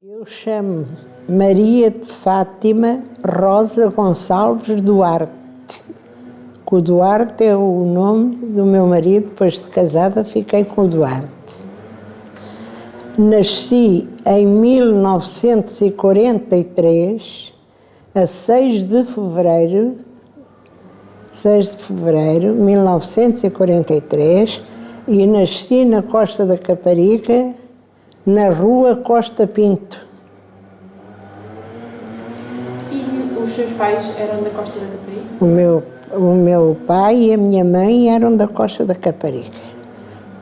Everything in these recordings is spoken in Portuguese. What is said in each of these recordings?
Eu chamo Maria de Fátima Rosa Gonçalves Duarte. O Duarte é o nome do meu marido, depois de casada fiquei com o Duarte. Nasci em 1943, a 6 de fevereiro de 1943, e nasci na Costa da Caparica, na rua Costa Pinto. E os seus pais eram da Costa da Caparica? O meu pai e a minha mãe eram da Costa da Caparica.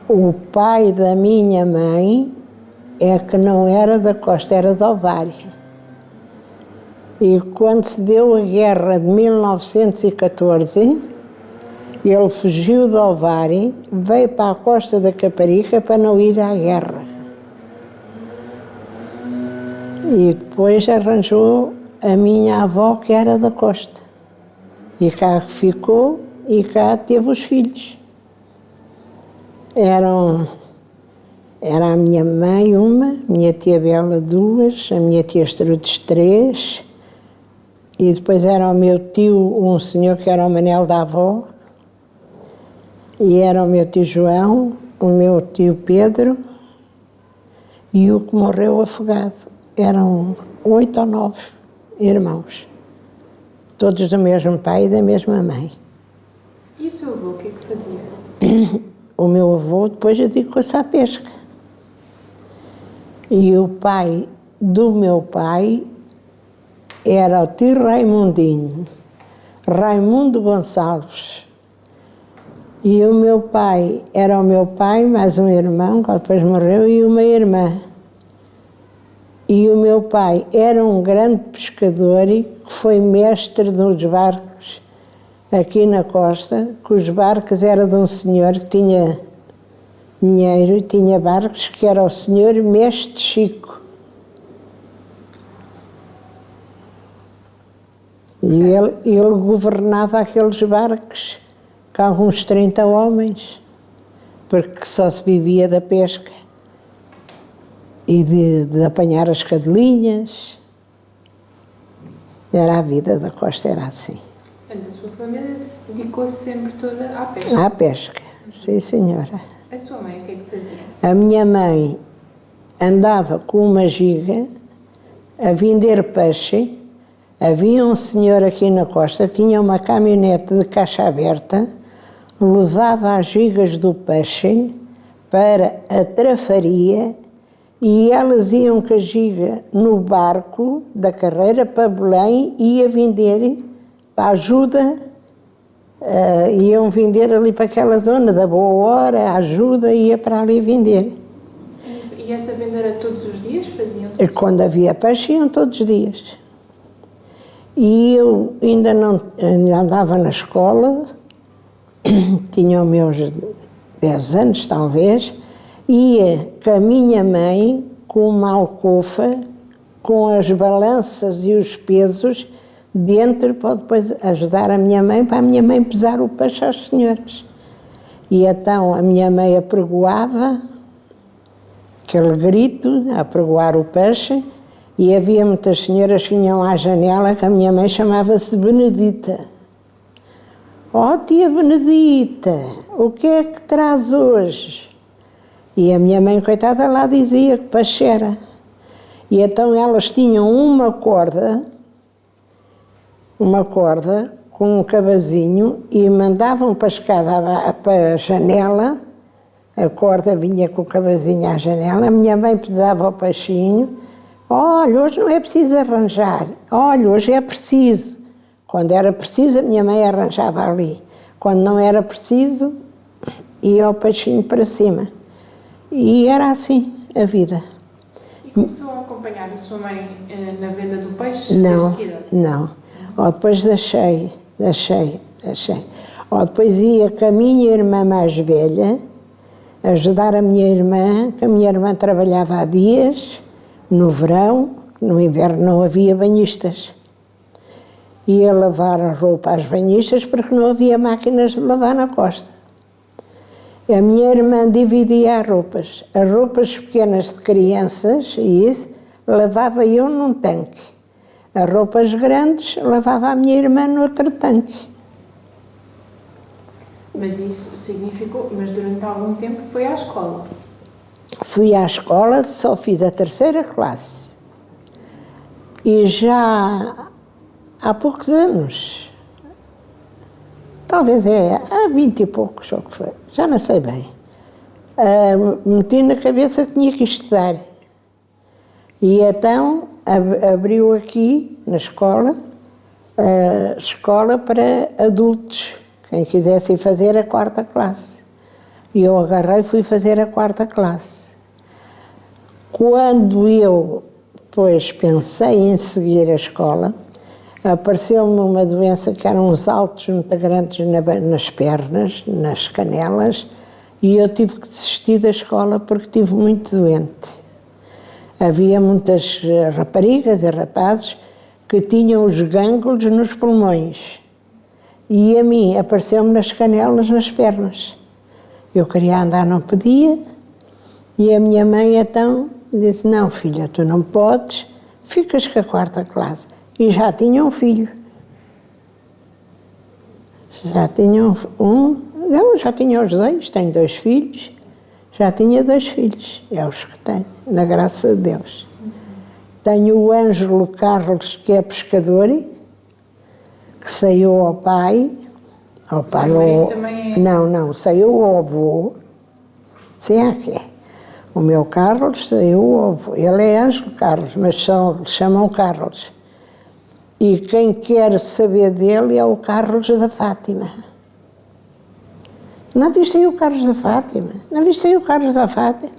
O pai da minha mãe é que não era da Costa, era de Ovária. E quando se deu a guerra de 1914, ele fugiu de Ovária, veio para a Costa da Caparica para não ir à guerra. E depois arranjou a minha avó, que era da Costa. E cá ficou e cá teve os filhos. Era a minha mãe uma, minha tia Bela duas, a minha tia Estrudes três, e depois era o meu tio, um senhor que era o Manel da avó, e era o meu tio João, o meu tio Pedro, e o que morreu afogado. Eram 8 ou 9 irmãos, todos do mesmo pai e da mesma mãe. E o seu avô, o que é que fazia? O meu avô depois dedicou-se à pesca. E o pai do meu pai era o tio Raimundinho, Raimundo Gonçalves. E o meu pai era o meu pai, mais um irmão, que depois morreu, e uma irmã. E o meu pai era um grande pescador e foi mestre dos barcos aqui na costa, que os barcos eram de um senhor que tinha dinheiro e tinha barcos, que era o senhor Mestre Chico. E ele governava aqueles barcos com alguns 30 homens, porque só se vivia da pesca e de apanhar as cadelinhas. Era a vida da costa, era assim. Portanto, a sua família dedicou-se sempre toda à pesca? À pesca, sim senhora. A sua mãe, o que é que fazia? A minha mãe andava com uma giga a vender peixe. Havia um senhor aqui na costa, tinha uma caminhonete de caixa aberta, levava as gigas do peixe para a trafaria e elas iam com a giga no barco da carreira para Belém e ia vender para a ajuda, iam vender ali para aquela zona da Boa Hora, a ajuda ia para ali vender. E essa venda era todos os dias? Faziam? Quando havia peixe iam todos os dias. E eu ainda andava na escola, tinha os meus 10 anos talvez, ia com a minha mãe com uma alcofa, com as balanças e os pesos dentro, para depois ajudar a minha mãe, para a minha mãe pesar o peixe às senhoras. E então a minha mãe apregoava, aquele grito, a apregoar o peixe, e havia muitas senhoras que vinham à janela, que a minha mãe chamava-se Benedita. "Oh, tia Benedita, o que é que traz hoje?" E a minha mãe, coitada, lá dizia que peixe era. E então elas tinham uma corda com um cavazinho e mandavam para a escada, para a janela, a corda vinha com o cavazinho à janela, a minha mãe pesava o peixinho. "Olha, hoje não é preciso arranjar, olha, hoje é preciso." Quando era preciso, a minha mãe arranjava ali. Quando não era preciso, ia o peixinho para cima. E era assim a vida. E começou a acompanhar a sua mãe na venda do peixe? Não, desde que idade? não. Depois deixei. Depois ia com a minha irmã mais velha, ajudar a minha irmã, que a minha irmã trabalhava há dias, no verão, no inverno não havia banhistas. Ia lavar a roupa às banhistas porque não havia máquinas de lavar na costa. A minha irmã dividia as roupas pequenas de crianças e isso, lavava eu num tanque. As roupas grandes lavava a minha irmã noutro tanque. Mas isso significou, mas durante algum tempo foi à escola? Fui à escola, só fiz a 3ª classe. E já há poucos anos, talvez há 20 e poucos, ou o que foi, já não sei bem, meti na cabeça que tinha que estudar. E então abriu aqui, na escola, a escola para adultos, quem quisesse ir fazer a 4ª classe. E eu agarrei e fui fazer a 4ª classe. Quando eu, depois, pensei em seguir a escola, apareceu-me uma doença que eram uns altos muito grandes nas pernas, nas canelas, e eu tive que desistir da escola porque estive muito doente. Havia muitas raparigas e rapazes que tinham os gânglios nos pulmões. E a mim apareceu-me nas canelas, nas pernas. Eu queria andar, não podia. E a minha mãe então disse, não filha, tu não podes, ficas com a 4ª classe. E já tinha um filho. Já tinha já tinha os 2, tenho 2 filhos. Já tinha 2 filhos, é os que tenho, na graça de Deus. Tenho o Ângelo Carlos, que é pescador, que saiu ao pai. Ao pai também é... Não, saiu ao avô. Sei a que é. O meu Carlos saiu ao avô. Ele é Ângelo Carlos, mas chamam Carlos. E quem quer saber dele é o Carlos da Fátima. Não viste aí o Carlos da Fátima? Não viste aí o Carlos da Fátima?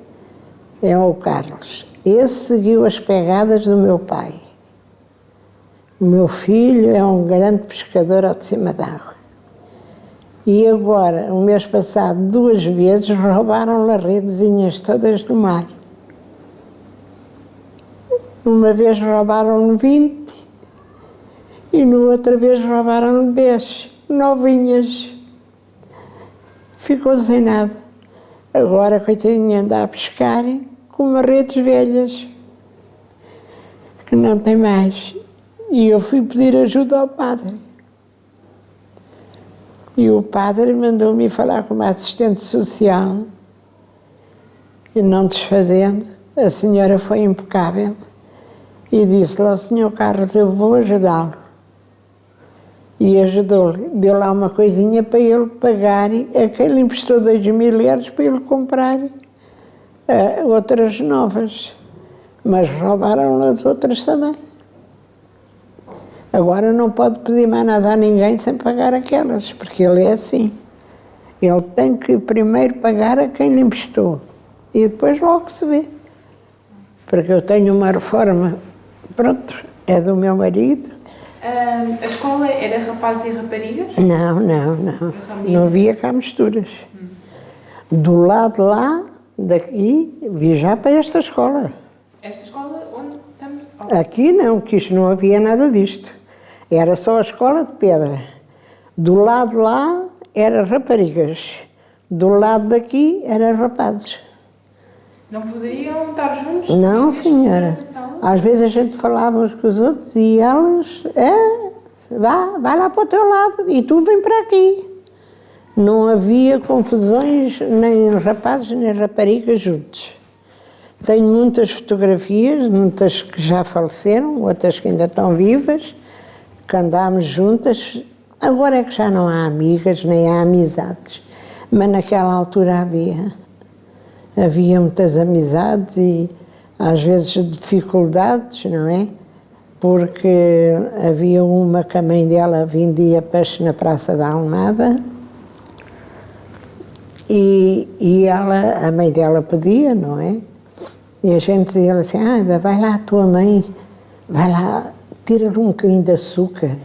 É o Carlos. Esse seguiu as pegadas do meu pai. O meu filho é um grande pescador ao de cima d'água. E agora, o mês passado, 2 vezes roubaram-lhe as redezinhas todas do mar. Uma vez roubaram-lhe 20 e na outra vez roubaram-lhe 10, novinhas. Ficou sem nada. Agora, coitadinha, anda a pescar com umas redes velhas, que não tem mais. E eu fui pedir ajuda ao padre. E o padre mandou-me falar com uma assistente social. E não desfazendo, a senhora foi impecável. E disse-lhe ao senhor Carlos, eu vou ajudá-lo. E ajudou-lhe, deu lá uma coisinha para ele pagar, aquele emprestou 2.000 euros para ele comprar outras novas, mas roubaram as outras também. Agora não pode pedir mais nada a ninguém sem pagar aquelas, porque ele é assim. Ele tem que primeiro pagar a quem lhe emprestou e depois logo se vê. Porque eu tenho uma reforma, pronto, é do meu marido. A escola era rapazes e raparigas? Não. Não havia cá misturas. Do lado lá, daqui, vi já para esta escola. Esta escola onde estamos? Aqui não, que isto não havia nada disto. Era só a escola de pedra. Do lado lá, era raparigas. Do lado daqui, era rapazes. Não poderiam estar juntos? Não, senhora. Às vezes a gente falava uns com os outros e elas, vai lá para o teu lado e tu vem para aqui. Não havia confusões, nem rapazes nem raparigas juntos. Tenho muitas fotografias, muitas que já faleceram, outras que ainda estão vivas, que andámos juntas. Agora é que já não há amigas, nem há amizades, mas naquela altura havia. Havia muitas amizades e às vezes dificuldades, não é? Porque havia uma que a mãe dela vendia peixe na Praça da Almada e ela, a mãe dela pedia, não é? E a gente dizia assim, vai lá a tua mãe, vai lá, tira-lhe um bocadinho de açúcar.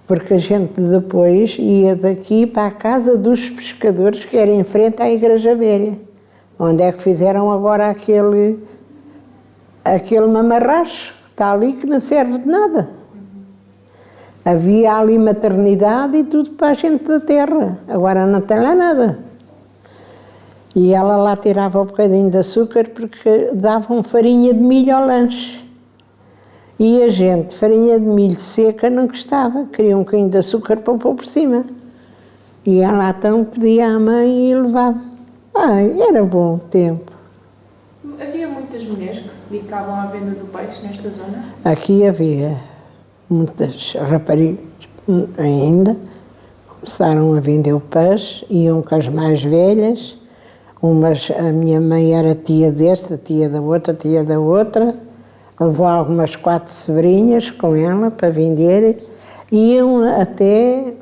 Porque a gente depois ia daqui para a casa dos pescadores, que era em frente à Igreja Velha. Onde é que fizeram agora aquele mamarracho que está ali que não serve de nada. Havia ali maternidade e tudo para a gente da terra. Agora não tem lá nada. E ela lá tirava um bocadinho de açúcar porque davam farinha de milho ao lanche. E a gente, farinha de milho seca, não gostava, queria um bocadinho de açúcar para pôr por cima. E ela então pedia à mãe e levava. Ai, era bom tempo. Havia muitas mulheres que se dedicavam à venda do peixe nesta zona? Aqui havia muitas raparigas ainda, começaram a vender o peixe, iam com as mais velhas, a minha mãe era tia desta, tia da outra, levou algumas 4 sobrinhas com ela para vender, iam até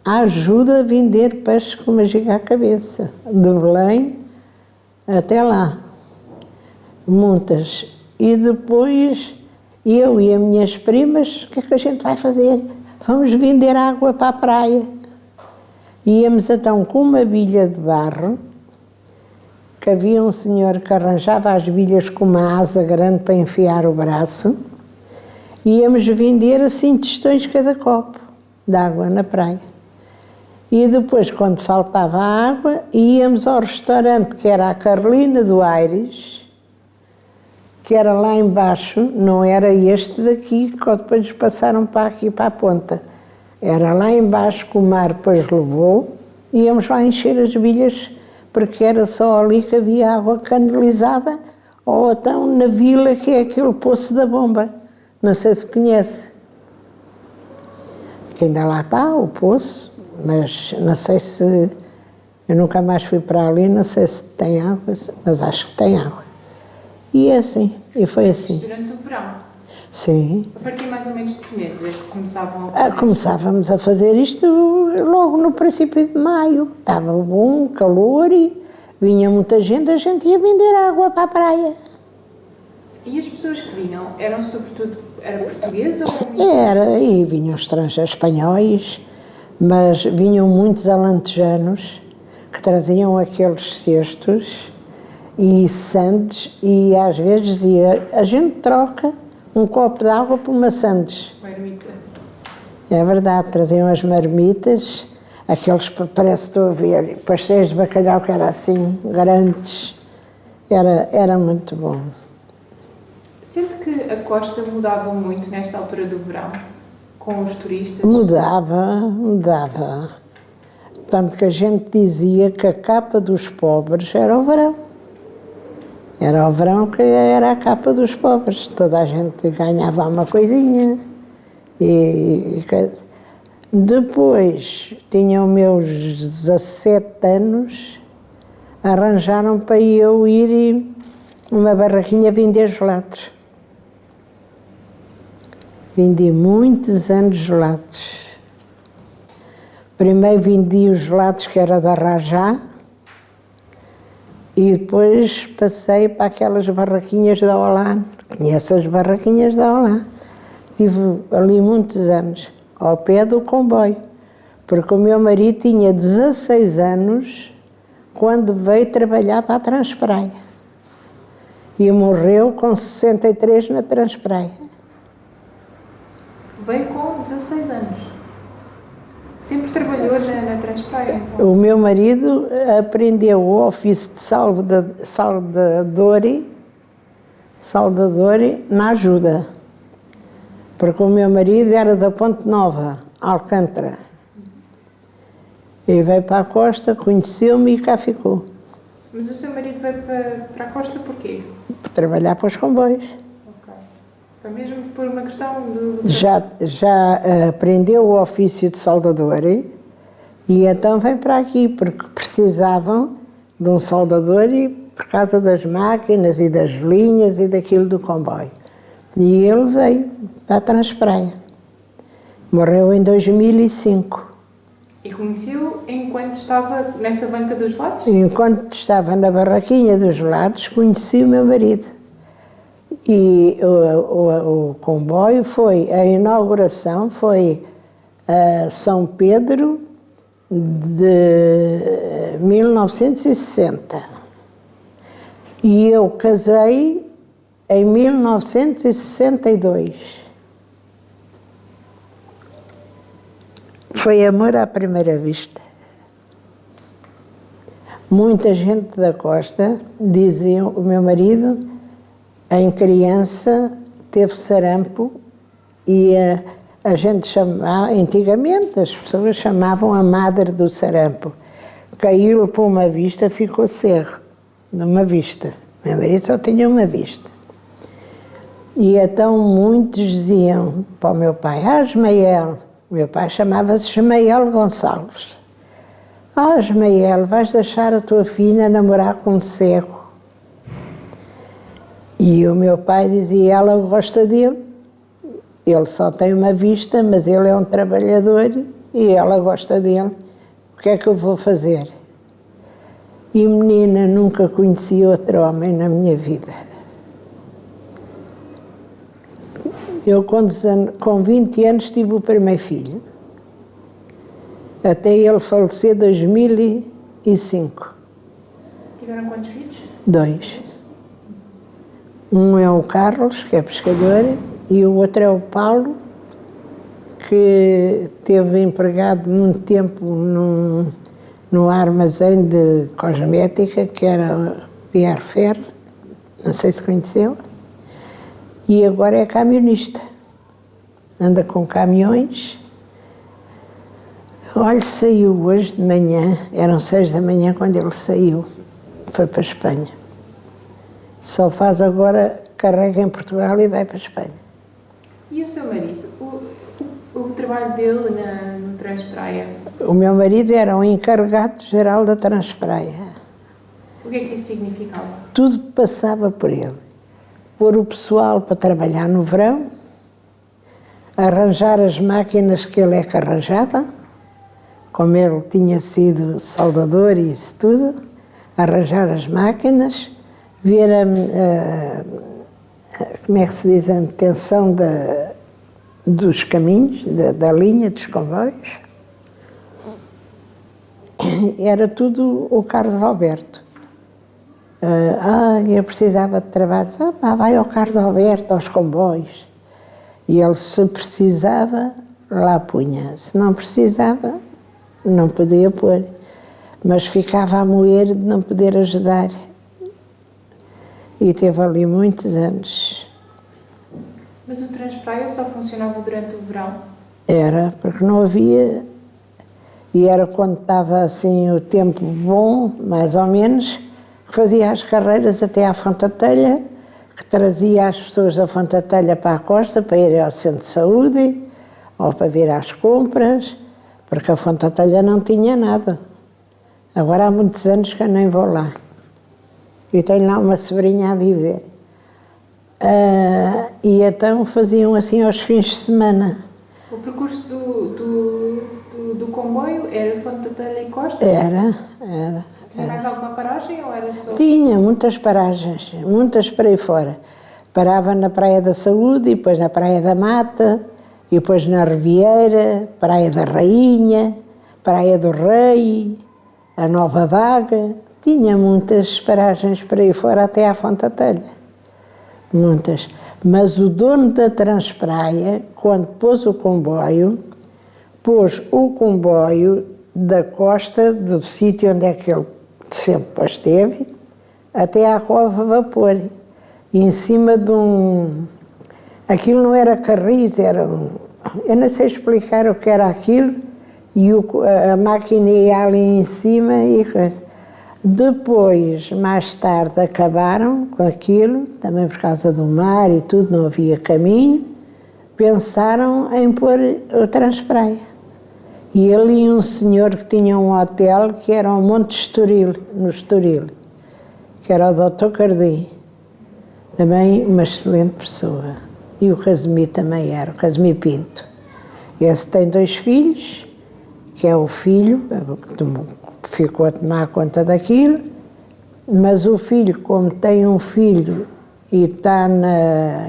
à ajuda a vender peixe com uma giga à cabeça, de Belém até lá, muitas. E depois eu e as minhas primas, o que é que a gente vai fazer? Vamos vender água para a praia. Íamos então com uma bilha de barro, que havia um senhor que arranjava as bilhas com uma asa grande para enfiar o braço, íamos vender assim tostões cada copo de água na praia. E depois, quando faltava água, íamos ao restaurante que era a Carolina do Aires, que era lá embaixo, não era este daqui, que depois passaram para aqui, para a ponta. Era lá embaixo que o mar depois levou, íamos lá encher as bilhas, porque era só ali que havia água canalizada, ou então na vila, que é aquele poço da bomba. Não sei se conhece. Que ainda lá está, o poço, mas não sei se... Eu nunca mais fui para ali, não sei se tem água, mas acho que tem água. E é assim, e foi assim. Durante o verão? Sim. A partir mais ou menos de que meses é que começavam a fazer Começávamos a fazer isto logo no princípio de maio. Estava bom, calor e vinha muita gente, a gente ia vender água para a praia. E as pessoas que vinham, eram sobretudo, era portuguesa ou... Era, e vinham estrangeiros, espanhóis, mas vinham muitos alentejanos que traziam aqueles cestos e sandes, e às vezes dizia, a gente troca um copo de água por uma sandes. Marmita. É verdade, traziam as marmitas, aqueles, parece que estou a ver, pastéis de bacalhau que era assim, grandes, era muito bom. Sente que a costa mudava muito nesta altura do verão, com os turistas? Mudava. Tanto que a gente dizia que a capa dos pobres era o verão. Era o verão que era a capa dos pobres. Toda a gente ganhava uma coisinha. Depois, tinha os meus 17 anos, arranjaram para eu ir uma barraquinha vender gelados. Vendi muitos anos gelados. Primeiro vendi os gelados que era da Rajá, e depois passei para aquelas barraquinhas da Holã. Conhece as barraquinhas da Holã? Tive ali muitos anos, ao pé do comboio, porque o meu marido tinha 16 anos quando veio trabalhar para a Transpraia. E morreu com 63 na Transpraia. Veio com 16 anos. Sempre trabalhou na Transpraia, então? O meu marido aprendeu o ofício de soldador na ajuda, porque o meu marido era da Ponte Nova, Alcântara. E veio para a costa, conheceu-me e cá ficou. Mas o seu marido veio para a costa porquê? Para trabalhar para os comboios. Ok. Foi mesmo por uma questão de... Já aprendeu o ofício de soldador e então vem para aqui, porque precisavam de um soldador e por causa das máquinas e das linhas e daquilo do comboio. E ele veio para a Transpraia. Morreu em 2005. E conheceu enquanto estava nessa banca dos gelados? Enquanto estava na barraquinha dos gelados, conheci o meu marido. E o comboio foi, a inauguração foi a São Pedro de 1960. E eu casei em 1962. Foi amor à primeira vista. Muita gente da costa dizia, o meu marido, em criança, teve sarampo e a gente chamava, antigamente as pessoas chamavam a madre do sarampo. Caiu-lhe por uma vista, ficou cego, de uma vista. Meu marido só tinha uma vista. E então muitos diziam para o meu pai, Ismael, meu pai chamava-se Ismael Gonçalves. Ismael, vais deixar a tua filha namorar com um cego? E o meu pai dizia, ela gosta dele, ele só tem uma vista, mas ele é um trabalhador e ela gosta dele. O que é que eu vou fazer? E menina, nunca conheci outro homem na minha vida. Eu com 20 anos tive o primeiro filho, até ele falecer em 2005. Tiveram quantos filhos? 2. Um é o Carlos, que é pescador, e o outro é o Paulo, que teve empregado muito tempo no armazém de cosmética, que era Pierre Ferre, não sei se conheceu, e agora é camionista. Anda com caminhões. Olha, saiu hoje de manhã, eram 6 da manhã quando ele saiu, foi para a Espanha. Só faz agora, carrega em Portugal e vai para a Espanha. E o seu marido? O trabalho dele no Transpraia? O meu marido era o encarregado-geral da Transpraia. O que é que isso significava? Tudo passava por ele. Pôr o pessoal para trabalhar no verão, arranjar as máquinas que ele é que arranjava, como ele tinha sido soldador e isso tudo, arranjar as máquinas, ver como é que se diz, a manutenção dos caminhos, da linha dos comboios. Era tudo o Carlos Alberto. Eu precisava de trabalho. Vai ao Carlos Alberto, aos comboios. E ele, se precisava, lá punha. Se não precisava, não podia pôr. Mas ficava a moer de não poder ajudar. E teve ali muitos anos. Mas o Transpraia só funcionava durante o verão? Era, porque não havia... E era quando estava assim o tempo bom, mais ou menos, que fazia as carreiras até à Fontatelha, que trazia as pessoas da Fontatelha para a costa, para ir ao centro de saúde, ou para vir às compras, porque a Fontatelha não tinha nada. Agora há muitos anos que eu nem vou lá. E tenho lá uma sobrinha a viver. E então faziam assim aos fins de semana. O percurso do comboio era Fontatelha e Costa? Era. Tinha mais alguma paragem ou era só... Tinha muitas paragens, muitas para aí fora. Parava na Praia da Saúde, e depois na Praia da Mata, e depois na Riviera, Praia da Rainha, Praia do Rei, a Nova Vaga. Tinha muitas paragens para aí fora até à Fontatelha. Muitas. Mas o dono da Transpraia, quando pôs o comboio da costa, do sítio onde é que ele sempre esteve, até à Cova Vapor. E em cima de aquilo não era carris, era eu não sei explicar o que era aquilo, e a máquina ia ali em cima e coisa. Depois, mais tarde, acabaram com aquilo, também por causa do mar e tudo, não havia caminho, pensaram em pôr o Transpraia. E ali um senhor que tinha um hotel, que era o Monte Estoril, no Estoril, que era o Dr. Cardi, também uma excelente pessoa. E o Casimir também era, o Casimir Pinto. Esse tem 2 filhos, que é o filho, que ficou a tomar conta daquilo, mas o filho, como tem um filho e está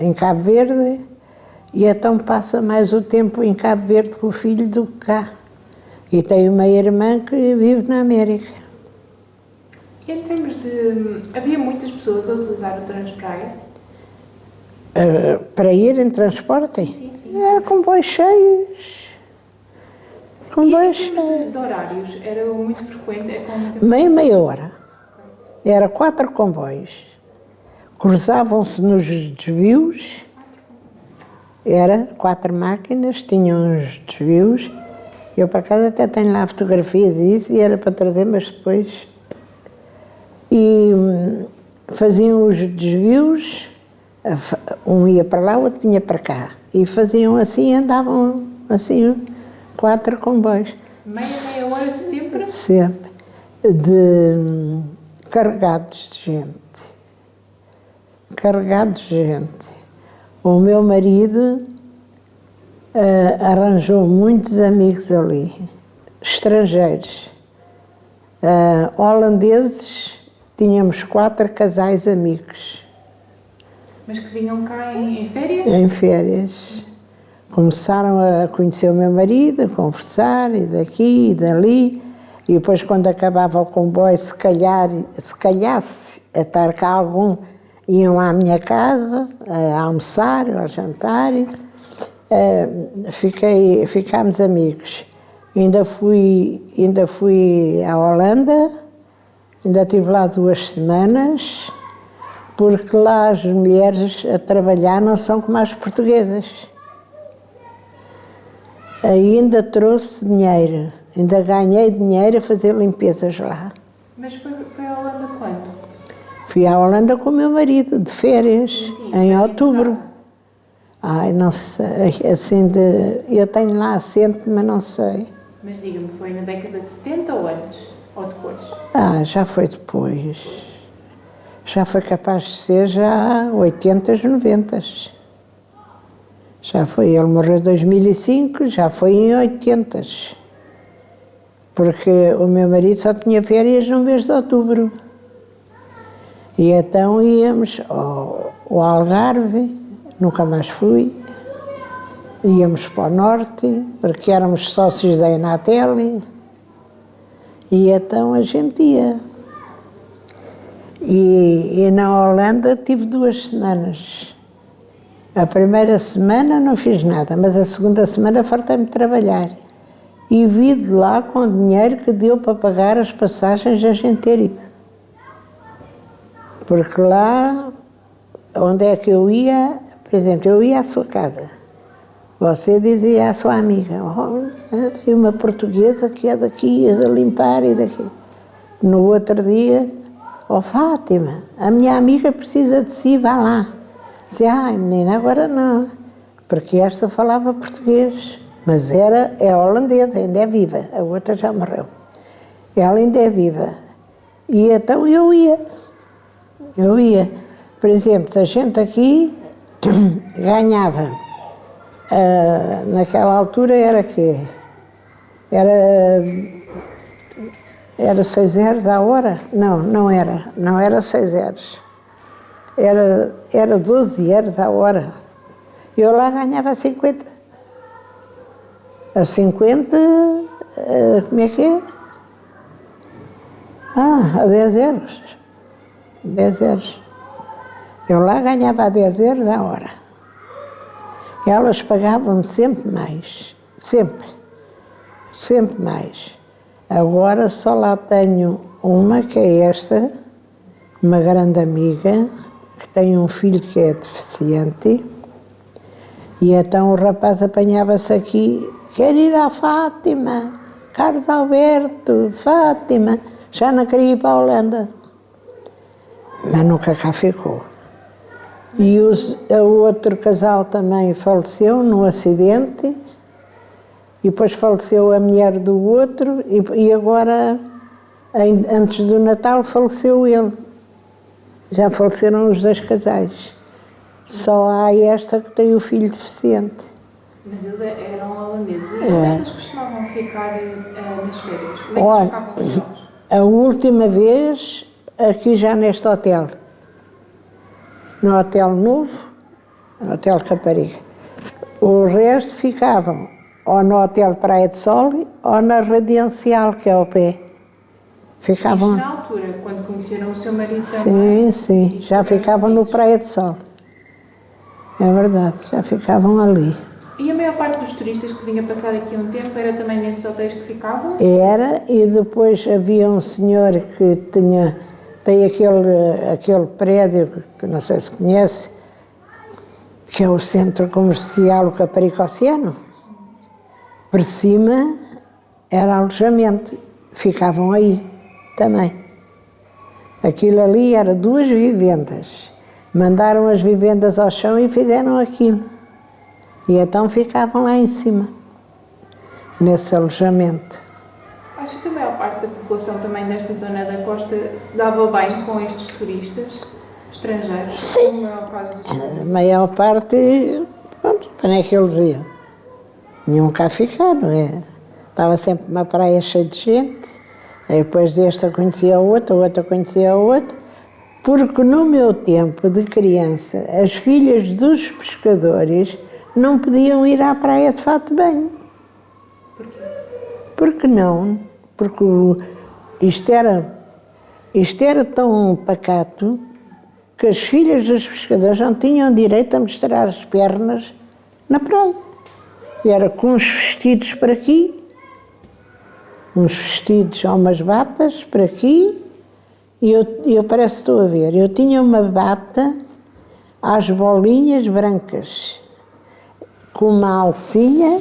em Cabo Verde, e então passa mais o tempo em Cabo Verde com o filho do que cá. E tem uma irmã que vive na América. E em termos de... Havia muitas pessoas a utilizar o Transpraia? Para ir em transporte? Sim. Era comboios cheios. Comboios, E em termos de horários, era muito frequente? É com muita meia hora. Era 4 comboios. Cruzavam-se nos desvios. Era 4 máquinas, tinham os desvios. Eu, por acaso, até tenho lá fotografias e isso, e era para trazer, mas depois... E faziam os desvios, um ia para lá, o outro vinha para cá. E faziam assim, andavam assim, 4 comboios. meia hora sempre? Sempre. Carregados de gente. Carregados de gente. O meu marido arranjou muitos amigos ali, estrangeiros. Holandeses, tínhamos 4 casais amigos. Mas que vinham cá em férias? Em férias. Começaram a conhecer o meu marido, a conversar, e daqui e dali. E depois, quando acabava o comboio, se calhasse a estar cá algum, iam à minha casa, a almoçar, a jantar. Ficámos amigos. Ainda fui à Holanda, ainda estive lá 2 semanas, porque lá as mulheres a trabalhar não são como as portuguesas. Ainda trouxe dinheiro, ainda ganhei dinheiro a fazer limpezas lá. Mas foi à Holanda quando? Fui à Holanda com o meu marido, de férias, Sim, em mas outubro. Ai, não sei, assim eu tenho lá assento, mas não sei. Mas diga-me, foi na década de 70 ou antes? Ou depois? Já foi depois. Já foi capaz de ser já 80s, 90s. Já foi, ele morreu em 2005, já foi em 80s. Porque o meu marido só tinha férias no mês de outubro. E então íamos ao Algarve, nunca mais fui. Íamos para o norte, porque éramos sócios da Enatel. E então a gente ia. E na Holanda tive 2 semanas. A primeira semana não fiz nada, mas a segunda semana fartei-me de trabalhar. E vi de lá com o dinheiro que deu para pagar as passagens a gente ter ido. Porque lá, onde é que eu ia, por exemplo, eu ia à sua casa. Você dizia à sua amiga, tem uma portuguesa que é daqui, a limpar e daqui. No outro dia, Fátima, a minha amiga precisa de si, vá lá. Disse, menina, agora não, porque esta falava português, mas é holandesa, ainda é viva, a outra já morreu. Ela ainda é viva. E então eu ia. Por exemplo, se a gente aqui ganhava, naquela altura era quê? Era 6 euros a hora? Não era 6 euros. Era 12 euros a hora. Eu lá ganhava 50. A 50, como é que é? A 10 euros. 10 euros. Eu lá ganhava a 10 euros a hora. Elas pagavam-me sempre mais. Sempre mais. Agora só lá tenho uma, que é esta, uma grande amiga, que tem um filho que é deficiente, e então o rapaz apanhava-se aqui, quer ir à Fátima, Carlos Alberto, Fátima, já não queria ir para a Holanda, mas nunca cá ficou. E o outro casal também faleceu num acidente, e depois faleceu a mulher do outro, e agora, antes do Natal, faleceu ele. Já faleceram os 2 casais. Só há esta que tem o filho deficiente. Mas eles eram holandeses. E onde é que eles costumavam ficar nas férias? Onde é que Olha, eles ficavam os jogos? a última vez, aqui já neste hotel. No Hotel Novo, no Hotel Caparica. O resto ficavam ou no Hotel Praia de Sol ou na Residencial, que é ao pé. Ficavam... Isto na altura, quando conheceram o seu marido também? Sim, já ficavam no Praia de Sol. É verdade, já ficavam ali. E a maior parte dos turistas que vinha passar aqui um tempo era também nesses hotéis que ficavam? Era, e depois havia um senhor que tem aquele prédio, que não sei se conhece, que é o Centro Comercial Caparica Oceano. Por cima era alojamento, ficavam aí também. Aquilo ali era 2 vivendas. Mandaram as vivendas ao chão e fizeram aquilo. E então ficavam lá em cima, nesse alojamento. Acho que a maior parte da população também desta zona da costa se dava bem com estes turistas estrangeiros? Sim. No maior caso do A maior parte, pronto, para onde é que eles iam? Iam cá ficar, não é? Estava sempre uma praia cheia de gente, aí depois desta conhecia a outra conhecia a outra, porque no meu tempo de criança, as filhas dos pescadores não podiam ir à praia de fato de banho. Porquê? Porque não? Porque isto era tão pacato que as filhas dos pescadores não tinham direito a mostrar as pernas na praia. E era com uns vestidos para aqui, uns vestidos ou umas batas para aqui, e eu parece que estou a ver, eu tinha uma bata às bolinhas brancas, com uma alcinha,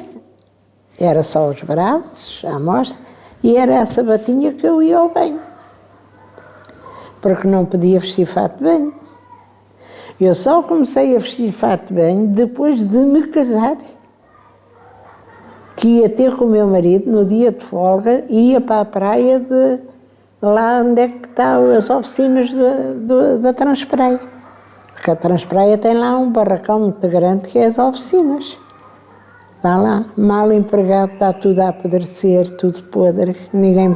era só os braços, à mostra, e era essa batinha que eu ia ao banho, porque não podia vestir fato de banho. Eu só comecei a vestir fato de banho depois de me casar, que ia ter com o meu marido no dia de folga e ia para a praia de lá onde é que estão as oficinas da Transpraia. Porque a Transpraia tem lá um barracão muito grande que é as oficinas. Está lá, mal empregado, está tudo a apodrecer, tudo podre, ninguém...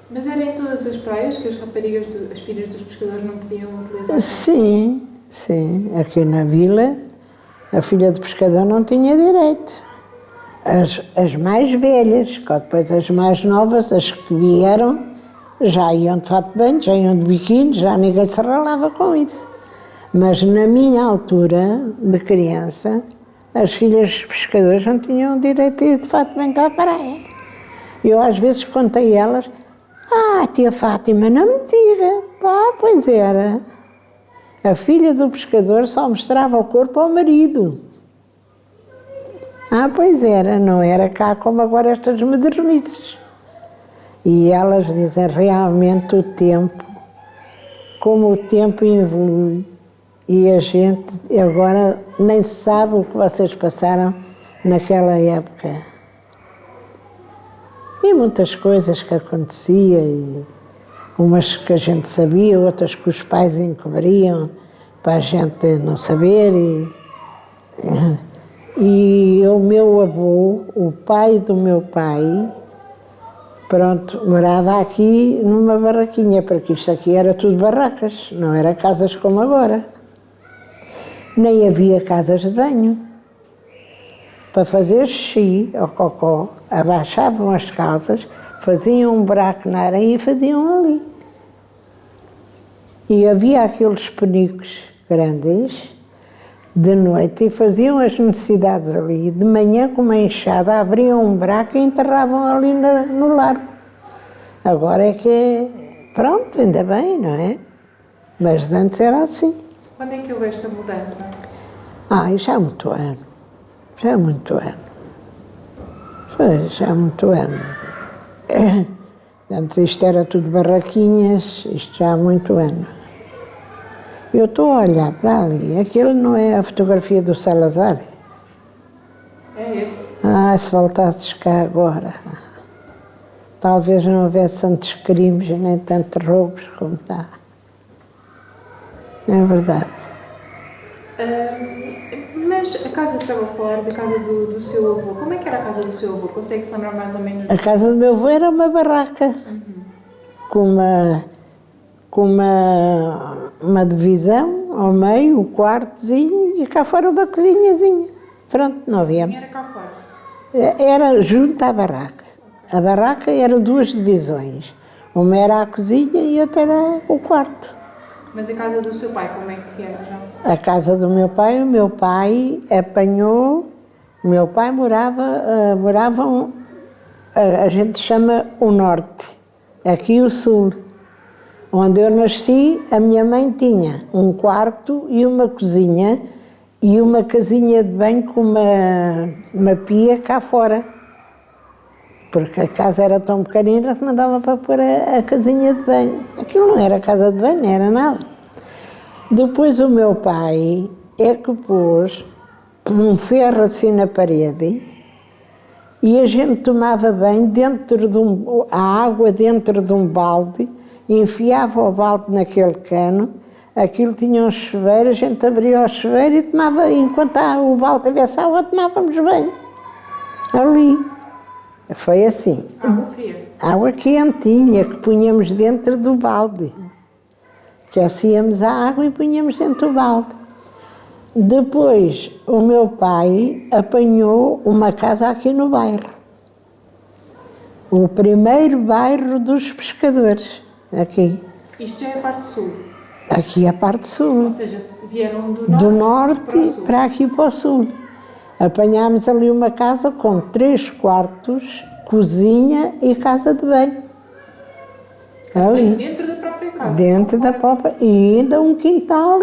Mas era em todas as praias que as raparigas, as filhas dos pescadores não podiam utilizar? Sim, sim. Aqui na vila, a filha do pescador não tinha direito. As mais velhas, que depois as mais novas, as que vieram, já iam de fato de banho, já iam de biquíni, já ninguém se ralava com isso. Mas na minha altura, de criança, as filhas dos pescadores não tinham direito a ir de fato de banho para a praia. Eu às vezes contei a elas, tia Fátima, não me diga. Pois era. A filha do pescador só mostrava o corpo ao marido. Pois era, não era cá como agora estas modernices. E elas dizem realmente como o tempo evolui e a gente agora nem sabe o que vocês passaram naquela época. E muitas coisas que acontecia, e umas que a gente sabia, outras que os pais encobriam para a gente não saber. E o meu avô, o pai do meu pai, pronto, morava aqui numa barraquinha, porque isto aqui era tudo barracas, não era casas como agora. Nem havia casas de banho. Para fazer xixi ou cocó, abaixavam as calças, faziam um buraco na areia e faziam ali. E havia aqueles penicos grandes, de noite, e faziam as necessidades ali. De manhã, com uma enxada, abriam um buraco e enterravam ali no largo. Agora é que pronto, ainda bem, não é? Mas antes era assim. Quando é que houve esta mudança? Já há muito ano. Já há muito ano. Já há muito ano. Antes isto era tudo barraquinhas, isto já há muito ano. Eu estou a olhar para ali, aquilo não é a fotografia do Salazar? É. Se voltasses cá agora, talvez não houvesse tantos crimes, nem tantos roubos como está. É verdade. Mas a casa que estava a falar, da casa do seu avô, como é que era a casa do seu avô? Consegue-se lembrar mais ou menos? A casa do meu avô era uma barraca, com uma divisão ao meio, o quartozinho, e cá fora uma cozinhazinha. Pronto, não havia. Era cá fora? Era junto à barraca. A barraca era 2 divisões. Uma era a cozinha e outra era o quarto. Mas a casa do seu pai, como é que era já? A casa do meu pai, o meu pai apanhou O meu pai moravam, a gente chama o norte, aqui o sul. Onde eu nasci, a minha mãe tinha um quarto e uma cozinha e uma casinha de banho com uma pia cá fora. Porque a casa era tão pequenina que não dava para pôr a casinha de banho. Aquilo não era casa de banho, não era nada. Depois o meu pai é que pôs um ferro assim na parede e a gente tomava banho a água dentro de um balde, enfiava o balde naquele cano, aquilo tinha um chuveiro, a gente abria o chuveiro e tomava, enquanto o balde tivesse água, tomávamos banho. Ali. Foi assim. Água fria? Água quentinha, que punhamos dentro do balde. Aquecíamos a água e punhamos dentro do balde. Depois, o meu pai apanhou uma casa aqui no bairro. O primeiro bairro dos pescadores, aqui. Isto já é a parte sul? Aqui é a parte sul. Ou seja, vieram Do norte para o sul. para aqui para o sul. Apanhámos ali uma casa com 3 quartos, cozinha e casa de banho. Ali. Dentro da própria casa? Dentro da própria. E ainda um quintal,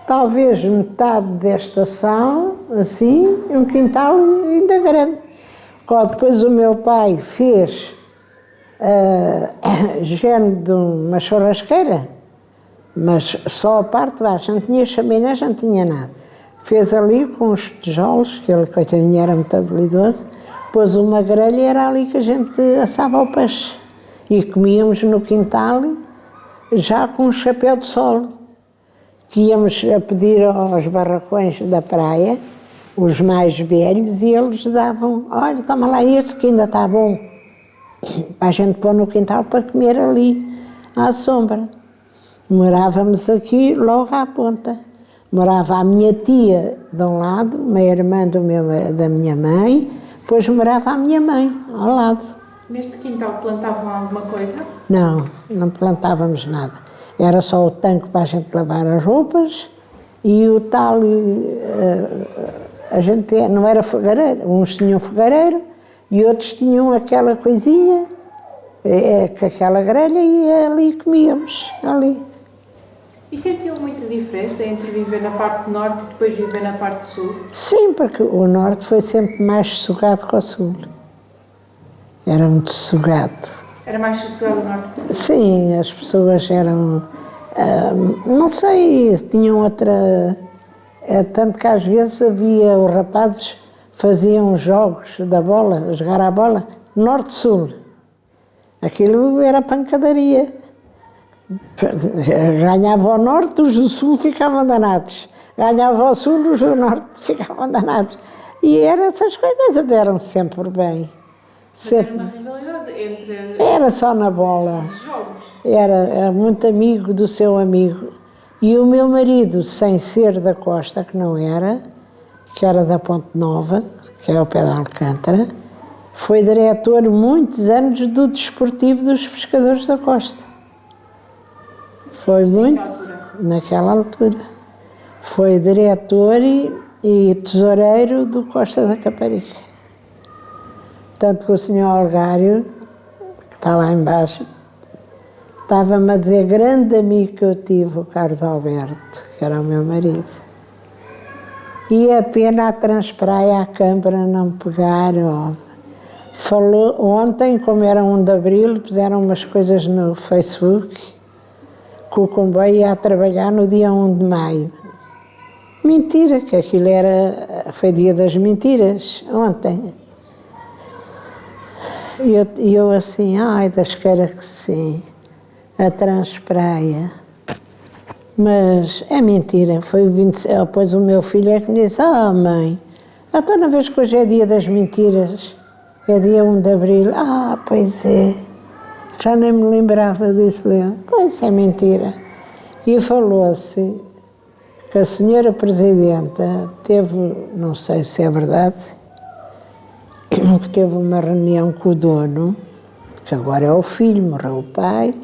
talvez metade desta sala, assim, um quintal ainda grande. Depois o meu pai fez género de uma churrasqueira, mas só a parte de baixo, não tinha chaminé, não tinha nada. Fez ali com os tijolos, que ele, coitadinho, era muito habilidoso, pôs uma grelha e era ali que a gente assava o peixe. E comíamos no quintal, já com um chapéu de sol, que íamos a pedir aos barracões da praia, os mais velhos, e eles davam, olha, toma lá este que ainda está bom, para a gente pôr no quintal para comer ali, à sombra. Morávamos aqui logo à ponta. Morava a minha tia de um lado, uma irmã da minha mãe, depois morava a minha mãe ao lado. Neste quintal plantavam alguma coisa? Não, não plantávamos nada. Era só o tanque para a gente lavar as roupas e o tal, a gente não era fogareiro, uns tinham fogareiro e outros tinham aquela coisinha, com aquela grelha e ali comíamos, ali. E sentiam muita diferença entre viver na parte norte e depois viver na parte sul? Sim, porque o norte foi sempre mais sossegado que o sul. Era muito sossegado. Era mais sossegado o norte? Sim, as pessoas eram, não sei, tinham outra... tanto que às vezes havia, os rapazes faziam jogos da bola, jogar a bola, norte-sul. Aquilo era pancadaria. Ganhava o norte, os do sul ficavam danados. Ganhava o sul, os do norte ficavam danados. E essas coisas deram-se sempre bem. Sempre. Era uma rivalidade entre... Era só na bola. Os jogos. Era muito amigo do seu amigo. E o meu marido, sem ser da Costa, que não era, que era da Ponte Nova, que é ao pé de Alcântara, foi diretor muitos anos do Desportivo dos Pescadores da Costa. Foi muito, naquela altura. Foi diretor e tesoureiro do Costa da Caparica. Tanto que o senhor Algário, que está lá embaixo, estava-me a dizer, grande amigo que eu tive, o Carlos Alberto, que era o meu marido. E a pena a Transpraia, à Câmara, não me pegaram. Falou, ontem, como era 1 de Abril, puseram umas coisas no Facebook, que o comboio ia a trabalhar no dia 1 de Maio. Mentira, que aquilo foi dia das mentiras, ontem. E eu assim, ai, das caras que sim, a Transpraia. Mas é mentira, foi o 26, depois o meu filho é que me disse, mãe, toda na vez que hoje é dia das mentiras, é dia 1 de Abril, pois é. Já nem me lembrava disso, Leão. Pois é mentira. E falou-se que a senhora Presidenta teve, não sei se é verdade, que teve uma reunião com o dono, que agora é o filho, morreu o pai.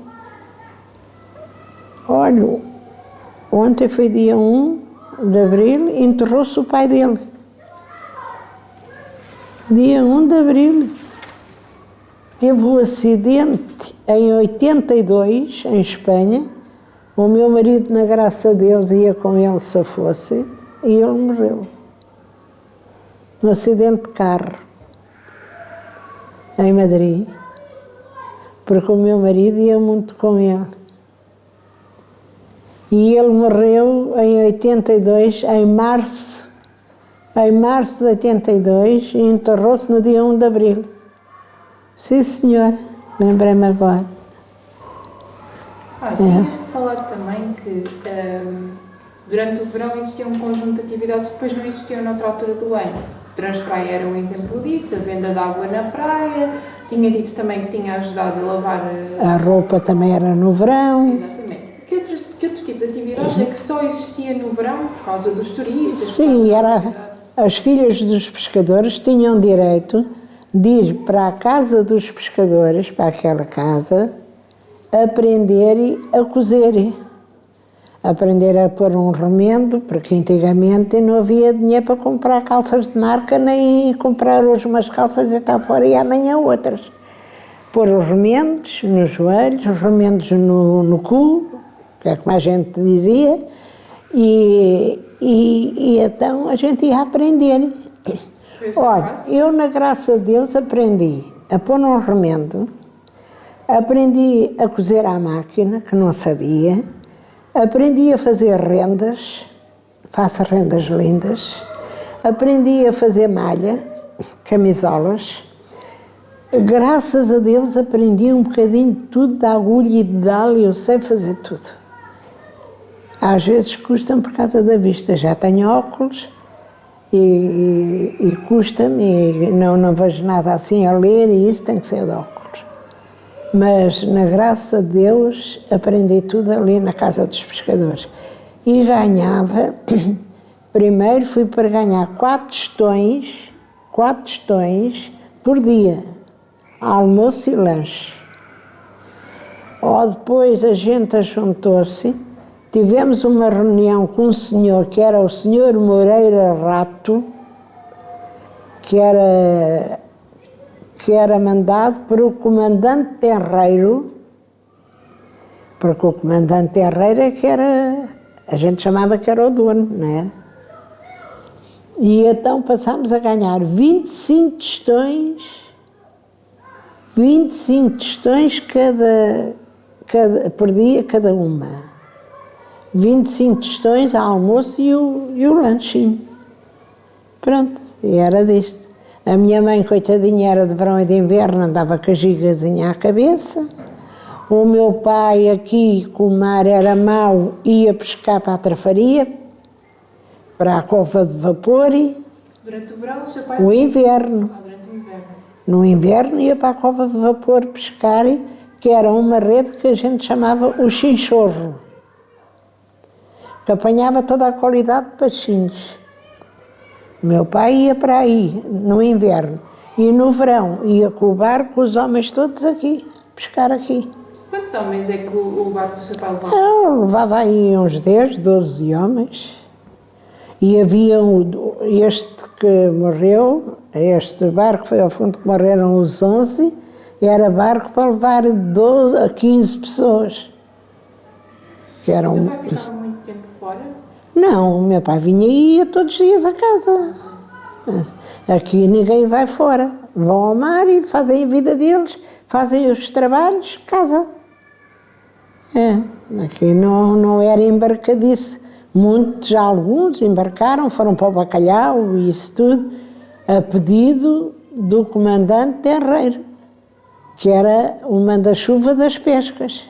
Olha, ontem foi dia 1 de Abril, enterrou-se o pai dele. Dia 1 de Abril. Teve o acidente em 82, em Espanha. O meu marido, na graça de Deus, ia com ele se fosse, e ele morreu. No acidente de carro, em Madrid. Porque o meu marido ia muito com ele. E ele morreu em 82, em março de 82, e enterrou-se no dia 1 de Abril. Sim, senhora, lembrei-me agora. Tinha falado também que durante o verão existia um conjunto de atividades que depois não existiam noutra altura do ano. O Transpraia era um exemplo disso, a venda de água na praia. Tinha dito também que tinha ajudado a lavar... A roupa também era no verão. Exatamente. Que outro tipo de atividades é que só existia no verão por causa dos turistas? Sim, as filhas dos pescadores tinham direito de ir para a casa dos pescadores, para aquela casa, aprender a cozer. Aprender a pôr um remendo, porque antigamente não havia dinheiro para comprar calças de marca, nem comprar hoje umas calças e estar fora e amanhã outras. Pôr os remendos nos joelhos, os remendos no cu, que é como a gente dizia, e então a gente ia aprender. Olha, eu na graça de Deus aprendi a pôr um remendo, aprendi a cozer à máquina, que não sabia, aprendi a fazer rendas, faço rendas lindas, aprendi a fazer malha, camisolas. Graças a Deus aprendi um bocadinho de tudo, da agulha e de dala, eu sei fazer tudo. Às vezes custa-me por causa da vista, já tenho óculos e custa-me, e não vejo nada assim a ler, e isso tem que ser de óculos. Mas, na graça de Deus, aprendi tudo ali na Casa dos Pescadores. E ganhava, primeiro fui para ganhar 4 tostões por dia, almoço e lanche. Depois a gente juntou-se, tivemos uma reunião com um senhor, que era o senhor Moreira Rato, que era mandado por o comandante Terreiro, porque o comandante Terreiro é que era, a gente chamava que era o dono, não era? E então passámos a ganhar 25 tostões por dia, cada uma. 25 tostões, almoço e o lanchinho. Pronto, e era disto. A minha mãe, coitadinha, era de verão e de inverno, andava com a gigazinha à cabeça. O meu pai, aqui, com o mar era mau, ia pescar para a Trafaria, para a cova de vapor. Durante o verão, o seu pai... O inverno. Durante o inverno. No inverno ia para a cova de vapor pescar, que era uma rede que a gente chamava o chinchorro, que apanhava toda a qualidade de peixinhos. Meu pai ia para aí, no inverno, e no verão ia com o barco, os homens todos aqui, pescar aqui. Quantos homens é que o barco do seu pai levava? Levava aí uns 10, 12 homens. E havia este que morreu, este barco foi ao fundo que morreram os 11, e era barco para levar 12 a 15 pessoas. Que eram... O seu pai ficava muito tempo fora? Não, o meu pai vinha e ia todos os dias a casa. Aqui ninguém vai fora. Vão ao mar e fazem a vida deles, fazem os trabalhos, casa. Aqui não era embarcadice. Muitos, alguns embarcaram, foram para o Bacalhau e isso tudo, a pedido do comandante Terreiro, que era o manda-chuva das pescas,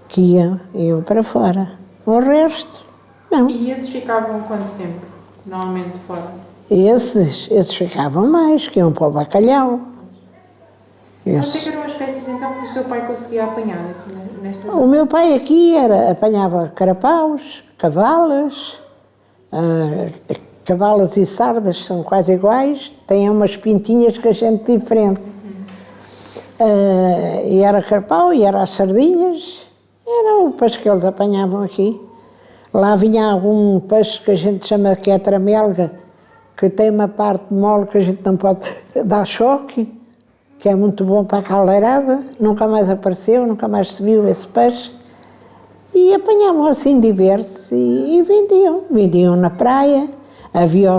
que iam para fora. O resto, não. E esses ficavam quanto tempo, normalmente, fora? Esses ficavam mais, que iam para o Bacalhau. Quantas é que eram as espécies, então, que o seu pai conseguia apanhar aqui nesta zona? O meu pai aqui apanhava carapaus, cavalas, cavalas e sardas são quase iguais, têm umas pintinhas que a gente diferente. E era carapau, e era as sardinhas, era o peixe que eles apanhavam aqui. Lá vinha algum peixe que a gente chama que é tramelga, que tem uma parte mole que a gente não pode dar choque, que é muito bom para a caldeirada, nunca mais apareceu, nunca mais se viu esse peixe. E apanhavam assim diversos e vendiam na praia, havia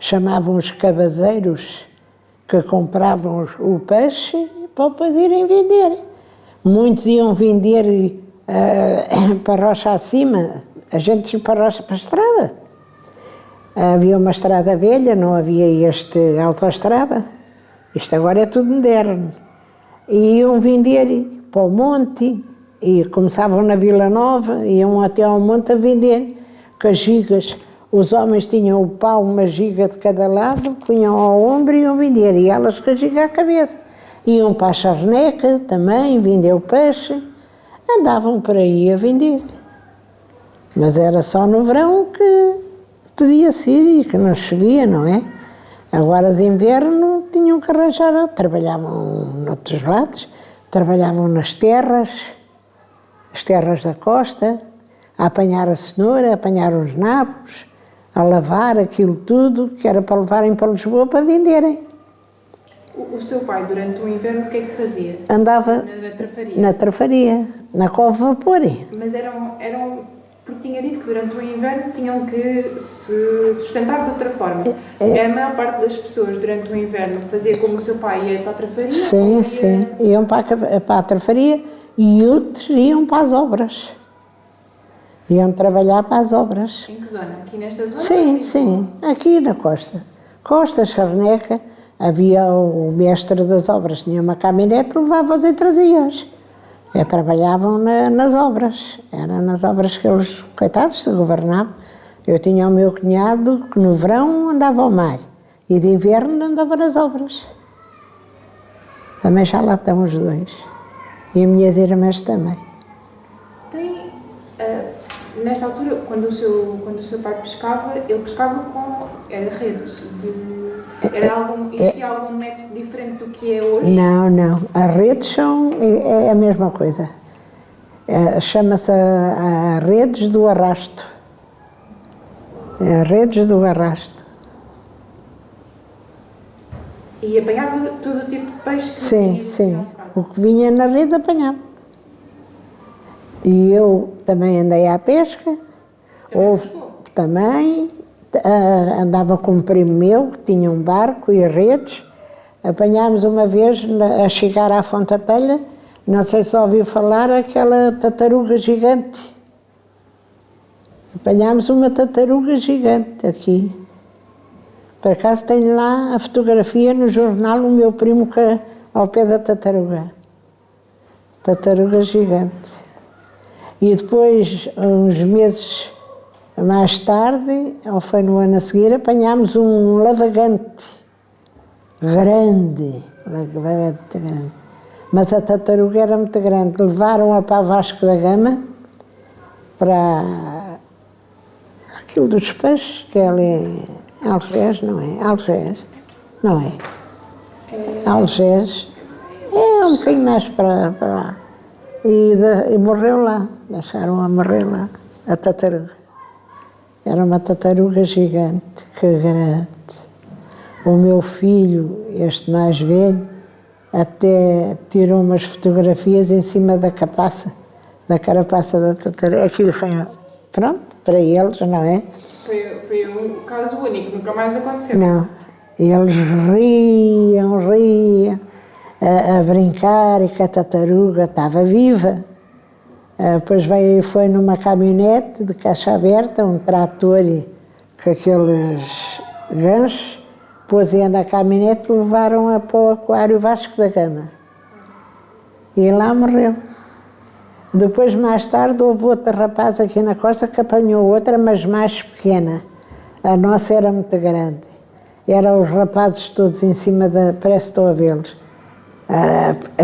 chamavam os cabazeiros que compravam o peixe para depois irem vender. Muitos iam vender para a rocha acima, a gente ia para a rocha, para a estrada. Havia uma estrada velha, não havia autoestrada. Isto agora é tudo moderno. E iam vender para o monte, e começavam na Vila Nova, iam até ao monte a vender com as gigas. Os homens tinham o pau, uma giga de cada lado, punham ao ombro e iam vender, e elas com a giga à cabeça. Iam para a charneca também, vender o peixe, andavam por aí a vender. Mas era só no verão que podia-se ir e que não chovia, não é? Agora de inverno tinham que arranjar, trabalhavam noutros lados, trabalhavam nas terras, as terras da costa, a apanhar a cenoura, a apanhar os nabos, a lavar aquilo tudo, que era para levarem para Lisboa para venderem. O seu pai, durante o inverno, o que é que fazia? Andava Na trafaria? na trafaria, na cova de vapor. Mas porque tinha dito que durante o inverno tinham que se sustentar de outra forma. A maior parte das pessoas durante o inverno fazia como o seu pai, ia para a trafaria? Sim, sim, iam para a trafaria e outros iam para as obras. Iam trabalhar para as obras. Em que zona? Aqui nesta zona? Sim, sim, aqui na costa. Costa, Charneca, havia o mestre das obras, tinha uma caminhonete, levava-os e trazia-os. Trabalhavam nas obras, era nas obras que eles, coitados, se governavam. Eu tinha o meu cunhado que no verão andava ao mar e de inverno andava nas obras. Também já lá estão os dois. E as minhas irmãs também. Nesta altura, quando o seu pai pescava, ele pescava com redes. Existia algum método diferente do que é hoje? Não. As redes é a mesma coisa. Chama-se a redes do arrasto. Redes do arrasto. E apanhava todo o tipo de peixe que Sim. O que vinha na rede apanhava. E eu também andei à pesca. Também andava com um primo meu, que tinha um barco e redes. Apanhámos uma vez a chegar à Fontatelha, não sei se ouviu falar, aquela tartaruga gigante. Apanhámos uma tartaruga gigante aqui. Por acaso tenho lá a fotografia no jornal, o meu primo ao pé da tartaruga. Tartaruga gigante. E depois, uns meses mais tarde, ou foi no ano a seguir, apanhámos um lavagante grande. Mas a tartaruga era muito grande. Levaram-a para Vasco da Gama, para aquilo dos peixes, que é ali em Algés, não é? Algés, não é? Algés. É um bocadinho mais para lá. E morreu lá, deixaram-a morrer lá, a tartaruga. Era uma tartaruga gigante, que grande. O meu filho, este mais velho, até tirou umas fotografias em cima da carapaça da tartaruga. Aquilo foi, pronto, para eles, não é? Foi um caso único, nunca mais aconteceu. Não, eles riam a brincar e que a tartaruga estava viva. Depois foi numa caminhonete de caixa aberta, um trator com aqueles ganchos, pôs-a na caminhonete e levaram-a para o aquário Vasco da Gama. E lá morreu. Depois, mais tarde, houve outro rapaz aqui na costa que apanhou outra, mas mais pequena. A nossa era muito grande. Eram os rapazes todos em cima parece que estou a vê-los,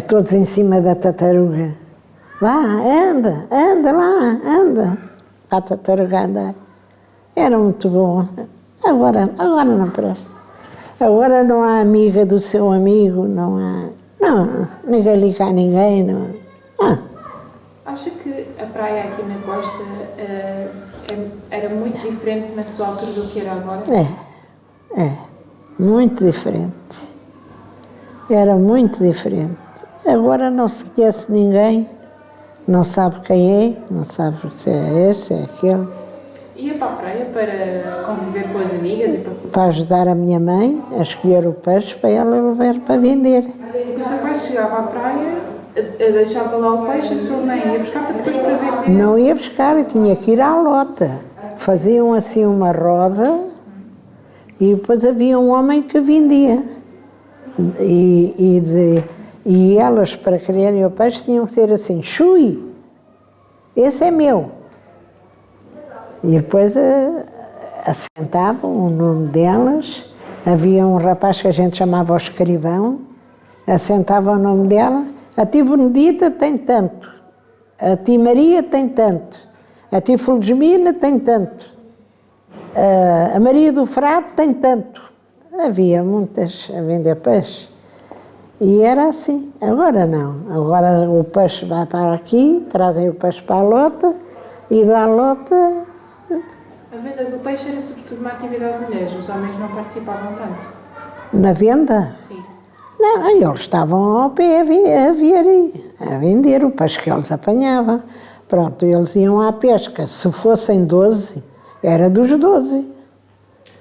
todos em cima da tartaruga. Vá, anda lá, anda. Para a tartaruga andar. Era muito bom. Agora não presta. Agora não há amiga do seu amigo, não há. Não, ninguém liga a ninguém. Não. Acha que a praia aqui na costa era muito diferente na sua altura do que era agora? É, muito diferente. Era muito diferente. Agora não se conhece ninguém, não sabe quem é, não sabe se é este, se é aquele. Ia para a praia para conviver com as amigas e para Para ajudar a minha mãe a escolher o peixe para ela levar para vender. Porque o seu pai chegava à praia, deixava lá o peixe, a sua mãe ia buscar para depois para vender. Não ia buscar, eu tinha que ir à lota. Faziam assim uma roda e depois havia um homem que vendia. E elas, para quererem o peixe, tinham que ser assim, chui, esse é meu. E depois assentavam o nome delas, havia um rapaz que a gente chamava o escrivão, assentava o nome dela, a ti Benedita tem tanto, a ti Maria tem tanto, a ti Fulgesmina tem tanto, a Maria do Frade tem tanto. Havia muitas a vender peixe. E era assim. Agora não. Agora o peixe vai para aqui, trazem o peixe para a lota e da lota... A venda do peixe era sobretudo uma atividade de mulheres, os homens não participavam tanto. Na venda? Sim. Não, eles estavam ao pé a vender o peixe que eles apanhavam. Pronto, eles iam à pesca. Se fossem 12, era dos 12.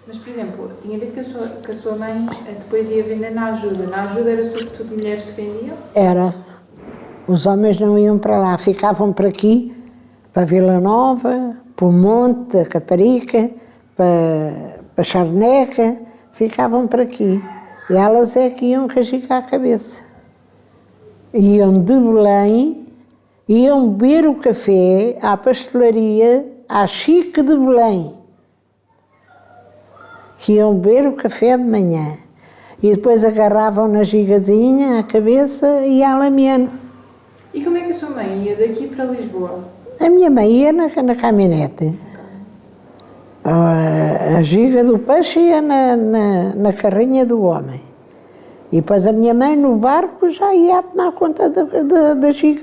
Mas, por exemplo, tinha dito que a sua mãe depois ia vender na ajuda. Na ajuda era sobretudo mulheres que vendiam? Era. Os homens não iam para lá, ficavam por aqui, para Vila Nova, para o Monte da Caparica, para Charneca, ficavam por aqui. E elas é que iam castigar a cabeça. Iam de Belém, iam beber o café à pastelaria, à Chique de Belém, que iam beber o café de manhã. E depois agarravam na gigazinha a cabeça e a Lamiano. E como é que a sua mãe ia daqui para Lisboa? A minha mãe ia na caminhonete. A giga do peixe ia na carrinha do homem. E depois a minha mãe no barco já ia a tomar conta da giga.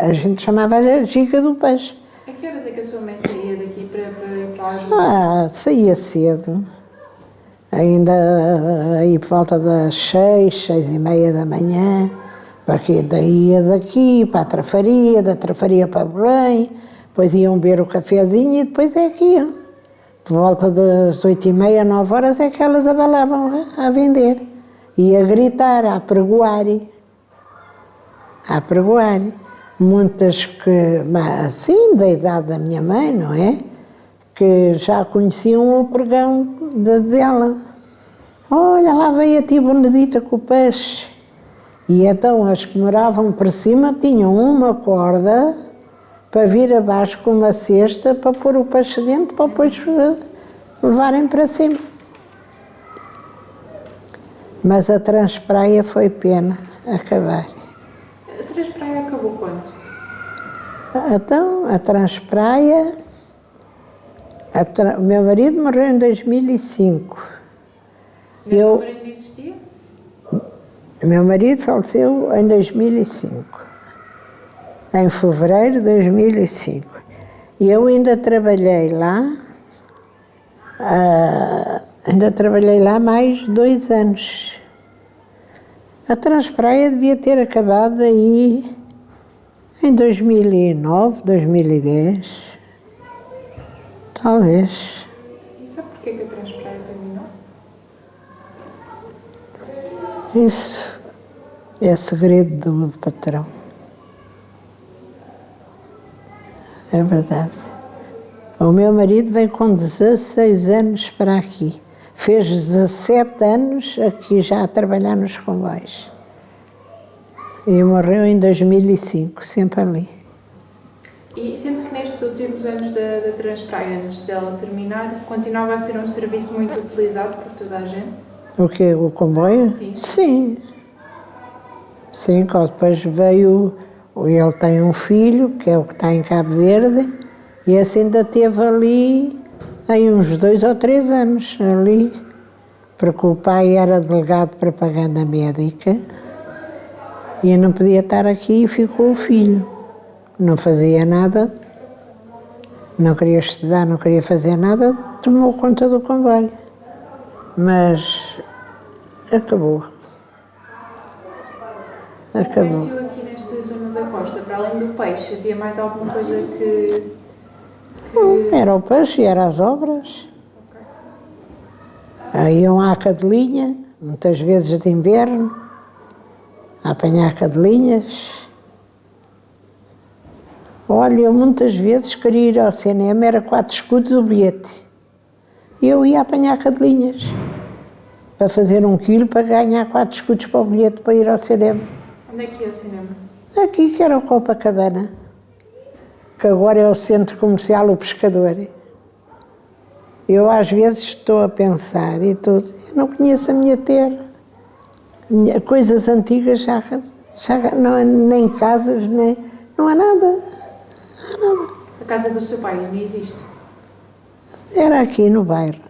A gente chamava a giga do peixe. A que horas é que a sua mãe saía daqui para ir para a ajuda? Saía cedo. Ainda aí por volta das 6h30 da manhã, porque daí ia daqui para a Trafaria, da Trafaria para Belém, depois iam beber o cafezinho e depois é que iam. Por volta das 8h30, 9h é que elas abalavam a vender. E a gritar, a pregoar. Muitas que, assim, da idade da minha mãe, não é? Que já conheciam o pregão dela. Olha, lá veio a tia Benedita com o peixe. E então as que moravam por cima tinham uma corda para vir abaixo com uma cesta para pôr o peixe dentro para depois levarem para cima. Mas a Transpraia foi pena acabar. A Transpraia acabou quando? Então, a Transpraia... O meu marido morreu em 2005. Nessa altura ainda existia? O meu marido faleceu em 2005, em fevereiro de 2005. E eu ainda trabalhei lá mais 2 anos. A Transpraia devia ter acabado aí em 2009, 2010. Talvez. E sabe porquê que a Transpraia terminou? Isso é segredo do patrão. É verdade. O meu marido veio com 16 anos para aqui. Fez 17 anos aqui já a trabalhar nos comboios. E morreu em 2005, sempre ali. E sendo que nestes últimos anos da Transpraia, antes dela terminar, continuava a ser um serviço muito utilizado por toda a gente? O quê? O comboio? Sim. Sim. Sim, depois veio... Ele tem um filho, que é o que está em Cabo Verde, e esse ainda esteve ali em uns 2 ou 3 anos, ali, porque o pai era delegado de propaganda médica e não podia estar aqui e ficou o filho. Não fazia nada, não queria estudar, não queria fazer nada, tomou conta do comboio. mas acabou. O Acabou. comércio aqui nesta zona da costa, para além do peixe, havia mais alguma coisa que... Era o peixe e eram as obras. Iam à cadelinha, muitas vezes de inverno, a apanhar cadelinhas. Olha, eu muitas vezes queria ir ao cinema, era 4 escudos o bilhete. E eu ia apanhar cadelinhas, para fazer 1 quilo, para ganhar 4 escudos para o bilhete para ir ao cinema. Onde é que ia o cinema? Aqui que era o Copacabana, que agora é o centro comercial O Pescador. Eu às vezes estou a pensar e tudo, eu não conheço a minha terra. Coisas antigas já não há nem casas, nem, não há nada. A casa do seu pai ainda existe? Era aqui no bairro.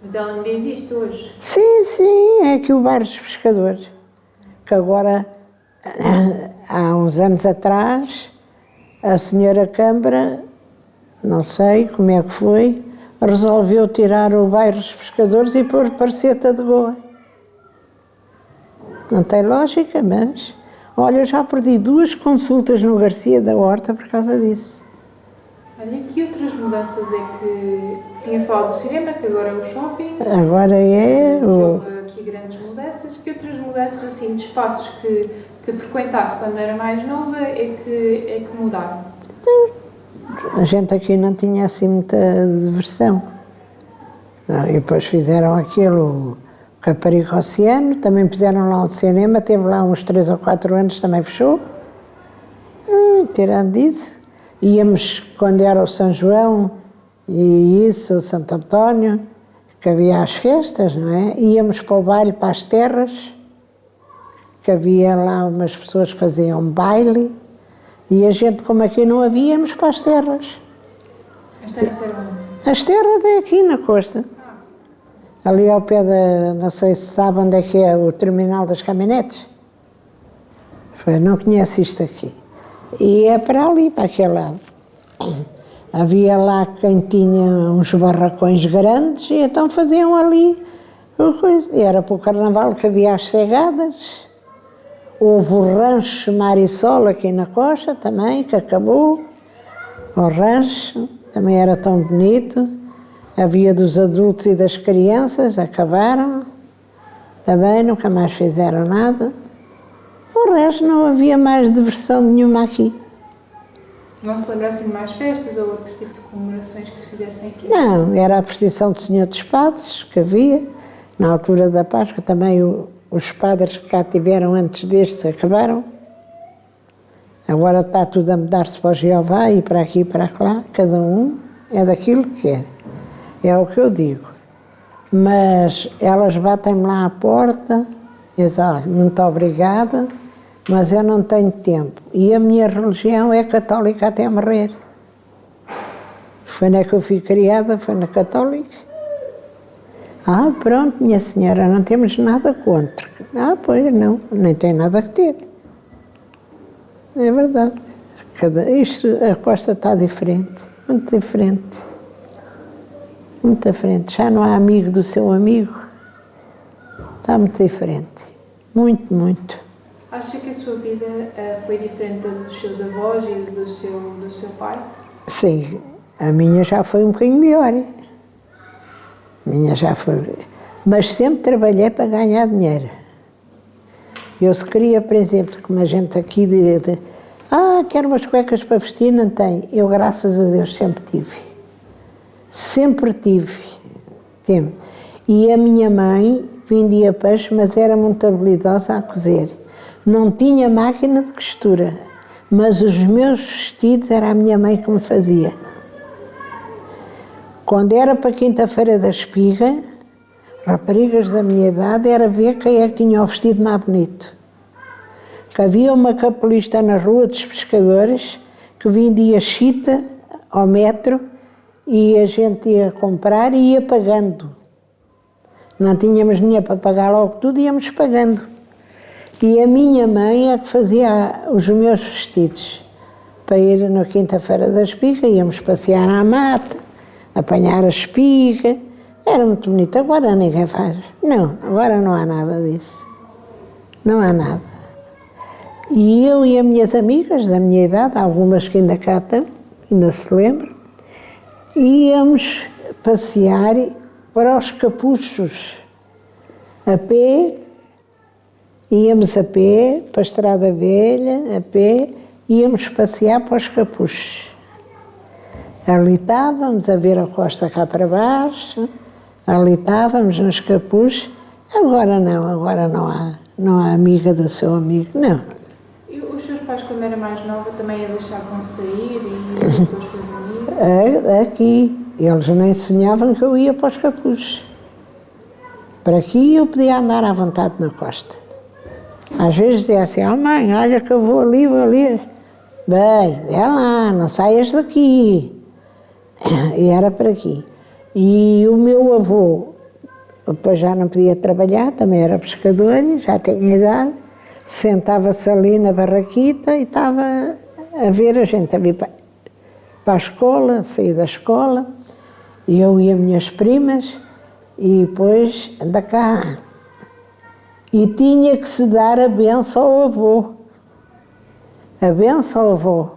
Mas ela ainda existe hoje? Sim, é aqui o bairro dos Pescadores. Que agora, há uns anos atrás, a senhora Câmara, não sei como é que foi, resolveu tirar o bairro dos Pescadores e pôr Parceta de Goa. Não tem lógica, mas... Olha, eu já perdi 2 consultas no Garcia da Horta por causa disso. Olha, que outras mudanças é que... Tinha falado do cinema, que agora é o shopping. Agora é Que o... houve aqui grandes mudanças. Que outras mudanças, assim, de espaços que frequentasse quando era mais nova é que mudaram? A gente aqui não tinha assim muita diversão. E depois fizeram aquilo, o Caparico Oceano, também fizeram lá um cinema, teve lá uns 3 ou 4 anos, também fechou. Tirando disso, íamos, quando era o São João, e isso, o Santo António, que havia as festas, não é? Íamos para o baile, para as terras, que havia lá umas pessoas que faziam baile, e a gente, como aqui não havia, íamos para as terras. As terras eram onde? As terras é aqui na costa. Ali ao pé da, não sei se sabe onde é que é o terminal das caminhonetes. Não conhece isto aqui. E é para ali, para aquele lado. Havia lá quem tinha uns barracões grandes e então faziam ali coisa. E era para o carnaval que havia as cegadas. Houve o rancho Marisol aqui na costa também, que acabou. O rancho também era tão bonito. Havia dos adultos e das crianças, acabaram. Também nunca mais fizeram nada. O resto não havia mais diversão nenhuma aqui. Não se lembrassem de mais festas ou outro tipo de comemorações que se fizessem aqui? Não, era a procissão do Senhor dos Padres que havia, na altura da Páscoa, também os padres que cá tiveram antes destes acabaram. Agora está tudo a mudar-se para o Jeová e para aqui e para lá, cada um é daquilo que é. É o que eu digo. Mas elas batem-me lá à porta e dizem, olha, muito obrigada, mas eu não tenho tempo. E a minha religião é católica até morrer. Foi na que eu fui criada, foi na católica. Pronto, minha senhora, não temos nada contra. Pois não, nem tem nada que ter. É verdade. A resposta está diferente, muito diferente. Muito diferente. Já não há amigo do seu amigo. Está muito diferente. Muito, muito. Acha que a sua vida foi diferente da dos seus avós e do seu pai? Sim, a minha já foi um bocadinho melhor. A minha já foi. Mas sempre trabalhei para ganhar dinheiro. Eu se queria, por exemplo, como a gente aqui quero umas cuecas para vestir, não tem. Eu, graças a Deus, sempre tive. Sempre tive. E a minha mãe vendia peixe, mas era muito habilidosa a cozer. Não tinha máquina de costura, mas os meus vestidos era a minha mãe que me fazia. Quando era para quinta-feira da espiga, raparigas da minha idade, era ver quem é que tinha o vestido mais bonito. Que havia uma capelista na Rua dos Pescadores que vendia chita ao metro e a gente ia comprar e ia pagando. Não tínhamos dinheiro para pagar logo tudo, íamos pagando. E a minha mãe é que fazia os meus vestidos. Para ir na quinta-feira da espiga, íamos passear à mata, apanhar a espiga, Era muito bonito, agora ninguém faz. Não, agora não há nada disso. Não há nada. E eu e as minhas amigas da minha idade, algumas que ainda cá estão, ainda se lembram, íamos passear para os Capuchos, a pé, íamos a pé, para a Estrada Velha, a pé, íamos passear para os Capuchos. Ali estávamos a ver a costa cá para baixo, ali estávamos nos Capuchos. Agora não há amiga do seu amigo, não. E os seus pais, quando era mais nova, também a deixavam sair e ir com os seus amigos? Aqui, eles nem sonhavam que eu ia para os Capuchos. Para aqui eu podia andar à vontade na costa. Às vezes dizia assim, mãe, olha que eu vou ali, vou ali. Bem, vai lá, não saias daqui. E era para aqui. E o meu avô, depois já não podia trabalhar, também era pescador, já tinha idade, sentava-se ali na barraquita e estava a ver a gente a vir para a escola, a sair da escola, e eu e as minhas primas, e depois anda cá. E tinha que se dar a benção ao avô. A benção ao avô.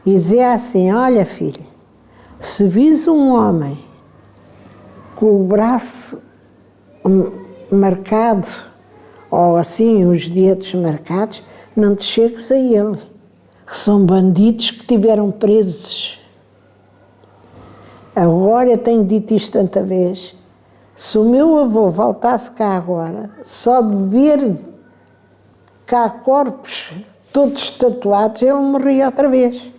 E dizia assim, olha filha, se vis um homem com o braço marcado, ou assim, os dedos marcados, não te chegues a ele, que são bandidos que tiveram presos. Agora eu tenho dito isto tanta vez, se o meu avô voltasse cá agora, só de ver cá corpos todos tatuados, ele morria outra vez.